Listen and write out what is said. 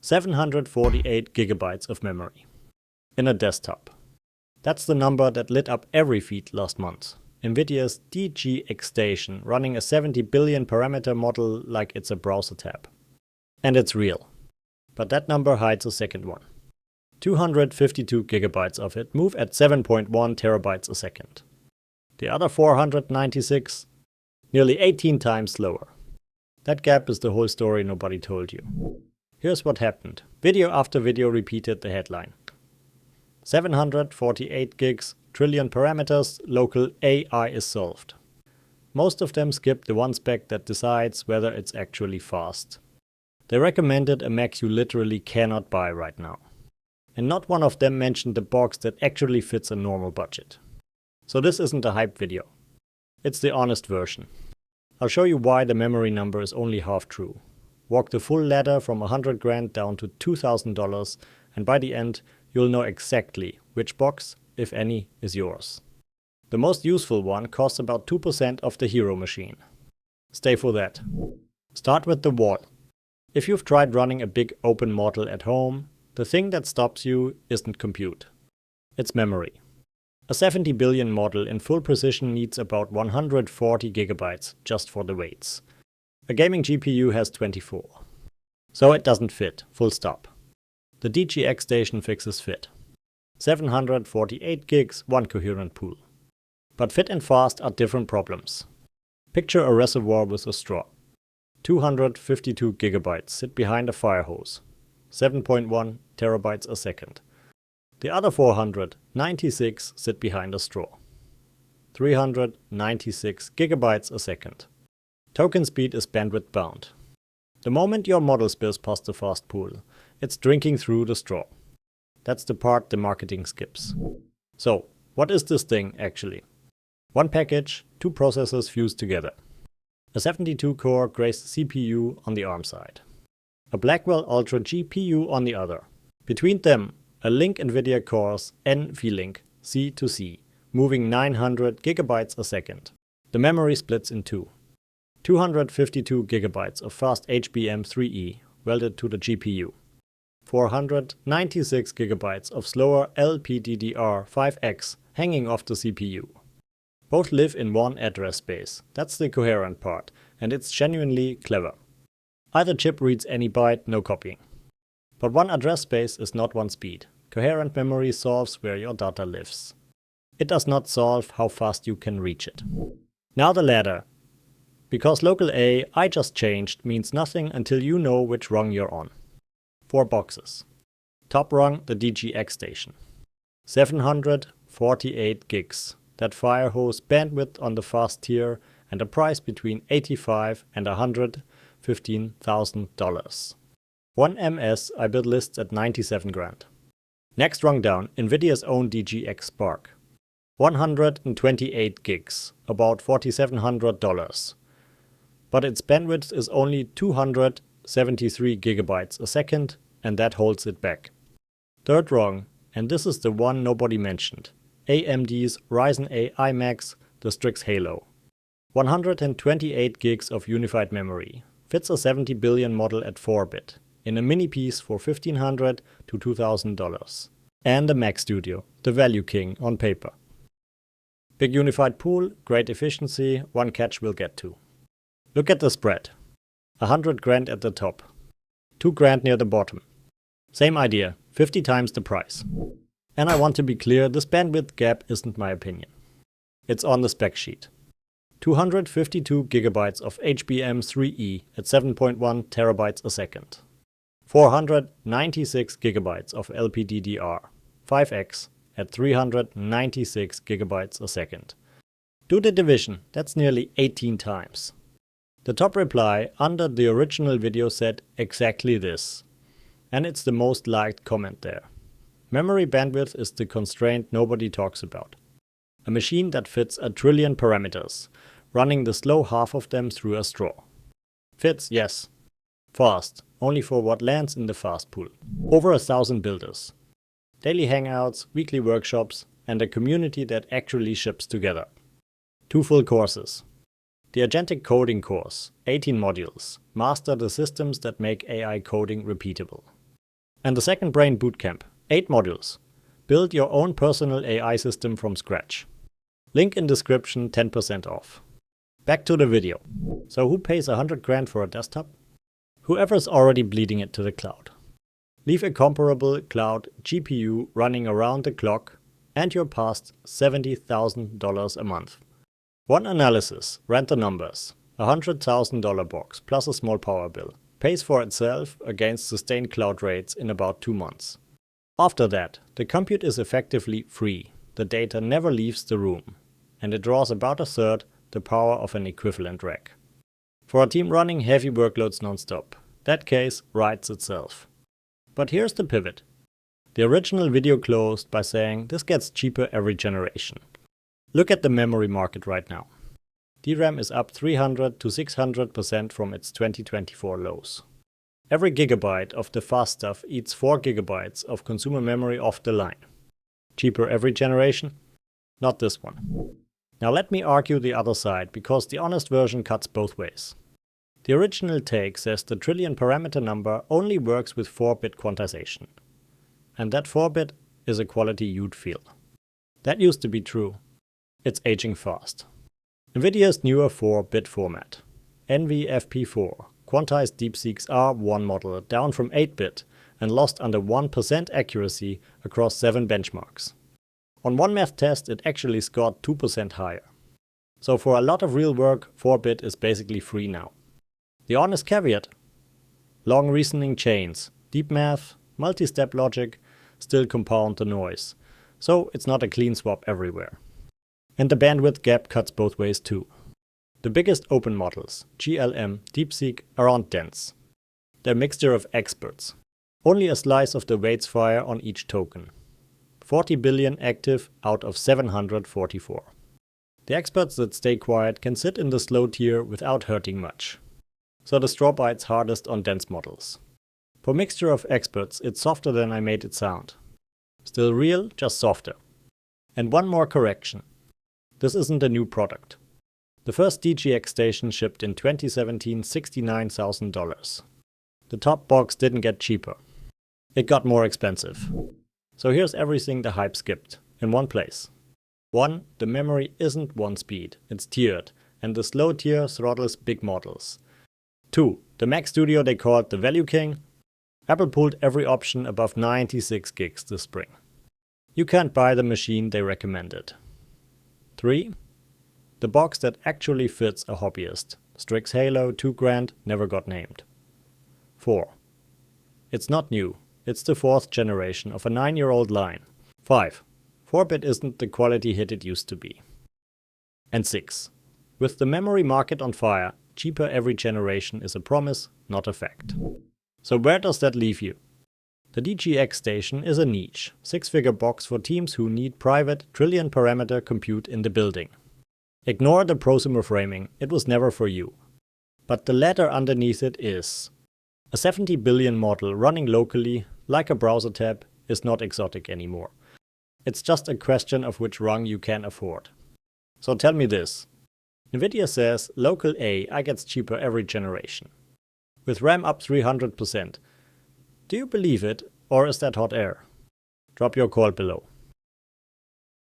748 gigabytes of memory. In a desktop. That's the number that lit up every feed last month. NVIDIA's DGX Station running a 70 billion parameter model like it's a browser tab. And it's real. But that number hides a second one. 252 gigabytes of it move at 7.1 terabytes a second. The other 496, nearly 18 times slower. That gap is the whole story nobody told you. Here's what happened. Video after video repeated the headline. 748 gigs, trillion parameters, local AI is solved. Most of them skip the one spec that decides whether it's actually fast. They recommended a Mac you literally cannot buy right now. And not one of them mentioned the box that actually fits a normal budget. So this isn't a hype video. It's the honest version. I'll show you why the memory number is only half true. Walk the full ladder from 100 grand down to $2,000, and by the end, you'll know exactly which box, if any, is yours. The most useful one costs about 2% of the hero machine. Stay for that. Start with the wall. If you've tried running a big open model at home, the thing that stops you isn't compute. It's memory. A 70 billion model in full precision needs about 140 gigabytes just for the weights. A gaming GPU has 24. So it doesn't fit, full stop. The DGX Station fixes fit. 748 gigs, one coherent pool. But fit and fast are different problems. Picture a reservoir with a straw. 252 gigabytes sit behind a fire hose. 7.1 terabytes a second. The other 496 sit behind a straw. 396 gigabytes a second. Token speed is bandwidth bound. The moment your model spills past the fast pool, it's drinking through the straw. That's the part the marketing skips. So, what is this thing actually? One package, two processors fused together. A 72-core Grace CPU on the ARM side. A Blackwell Ultra GPU on the other. Between them, a link NVIDIA cores NVLink C2C, moving 900 gigabytes a second. The memory splits in two. 252 gigabytes of fast HBM3E welded to the GPU. 496 gigabytes of slower LPDDR5X hanging off the CPU. Both live in one address space. That's the coherent part, and it's genuinely clever. Either chip reads any byte, no copying. But one address space is not one speed. Coherent memory solves where your data lives. It does not solve how fast you can reach it. Now the ladder. Because local A, I just changed, means nothing until you know which rung you're on. 4 boxes. Top rung, the DGX Station. 748 gigs. That fire hose bandwidth on the fast tier and a price between $85,000 and $115,000. 1 MS I built lists at 97 grand. Next rung down, NVIDIA's own DGX Spark. 128 gigs, about $4,700. But its bandwidth is only 273 gigabytes a second, and that holds it back. Third rung, and this is the one nobody mentioned. AMD's Ryzen AI Max, the Strix Halo. 128 gigs of unified memory. Fits a 70 billion model at 4-bit. In a mini piece for $1,500 to $2,000. And a Mac Studio, the value king on paper. Big unified pool, great efficiency, one catch we'll get to. Look at the spread. 100 grand at the top. 2 grand near the bottom. Same idea, 50 times the price. And I want to be clear, this bandwidth gap isn't my opinion. It's on the spec sheet. 252 gigabytes of HBM3E at 7.1 terabytes a second. 496 gigabytes of LPDDR5X at 396 gigabytes a second. Do the division, that's nearly 18 times. The top reply under the original video said exactly this. And it's the most liked comment there. Memory bandwidth is the constraint nobody talks about. A machine that fits a trillion parameters, running the slow half of them through a straw. Fits, yes. Fast, only for what lands in the fast pool. Over 1,000 builders. Daily hangouts, weekly workshops, and a community that actually ships together. 2 full courses. The agentic coding course, 18 modules, master the systems that make AI coding repeatable. And the second brain bootcamp, 8 modules. Build your own personal AI system from scratch. Link in description, 10% off. Back to the video. So who pays 100 grand for a desktop? Whoever's already bleeding it to the cloud. Leave a comparable cloud GPU running around the clock and you're past $70,000 a month. One analysis ran the numbers. A $100,000 box plus a small power bill pays for itself against sustained cloud rates in about 2 months. After that, the compute is effectively free. The data never leaves the room, and it draws about a third the power of an equivalent rack. For a team running heavy workloads non-stop, that case writes itself. But here's the pivot. The original video closed by saying this gets cheaper every generation. Look at the memory market right now. DRAM is up 300 to 600% from its 2024 lows. Every gigabyte of the fast stuff eats 4 gigabytes of consumer memory off the line. Cheaper every generation? Not this one. Now let me argue the other side, because the honest version cuts both ways. The original take says the trillion parameter number only works with 4-bit quantization. And that 4-bit is a quality you'd feel. That used to be true. It's aging fast. NVIDIA's newer 4-bit format, NVFP4, quantized DeepSeek's R1 model down from 8-bit and lost under 1% accuracy across 7 benchmarks. On one math test it actually scored 2% higher. So for a lot of real work, 4-bit is basically free now. The honest caveat? Long reasoning chains, deep math, multi-step logic still compound the noise, so it's not a clean swap everywhere. And the bandwidth gap cuts both ways too. The biggest open models, GLM, DeepSeek, aren't dense. They're a mixture of experts. Only a slice of the weights fire on each token. 40 billion active out of 744. The experts that stay quiet can sit in the slow tier without hurting much. So the straw bites hardest on dense models. For mixture of experts, it's softer than I made it sound. Still real, just softer. And one more correction. This isn't a new product. The first DGX Station shipped in 2017 $69,000. The top box didn't get cheaper. It got more expensive. So here's everything the hype skipped, in one place. 1. The memory isn't one speed, it's tiered, and the slow tier throttles big models. 2. The Mac Studio they called the Value King. Apple pulled every option above 96 gigs this spring. You can't buy the machine they recommended. 3. The box that actually fits a hobbyist. Strix Halo 2 grand never got named. 4. It's not new. It's the 4th generation of a 9-year-old line. 5. 4-bit isn't the quality hit it used to be. And 6. With the memory market on fire, cheaper every generation is a promise, not a fact. So where does that leave you? The DGX Station is a niche, 6-figure box for teams who need private, trillion-parameter compute in the building. Ignore the prosumer framing, it was never for you. But the ladder underneath it is. A 70 billion model running locally, like a browser tab, is not exotic anymore. It's just a question of which rung you can afford. So tell me this. NVIDIA says local AI gets cheaper every generation. With RAM up 300%. Do you believe it, or is that hot air? Drop your call below.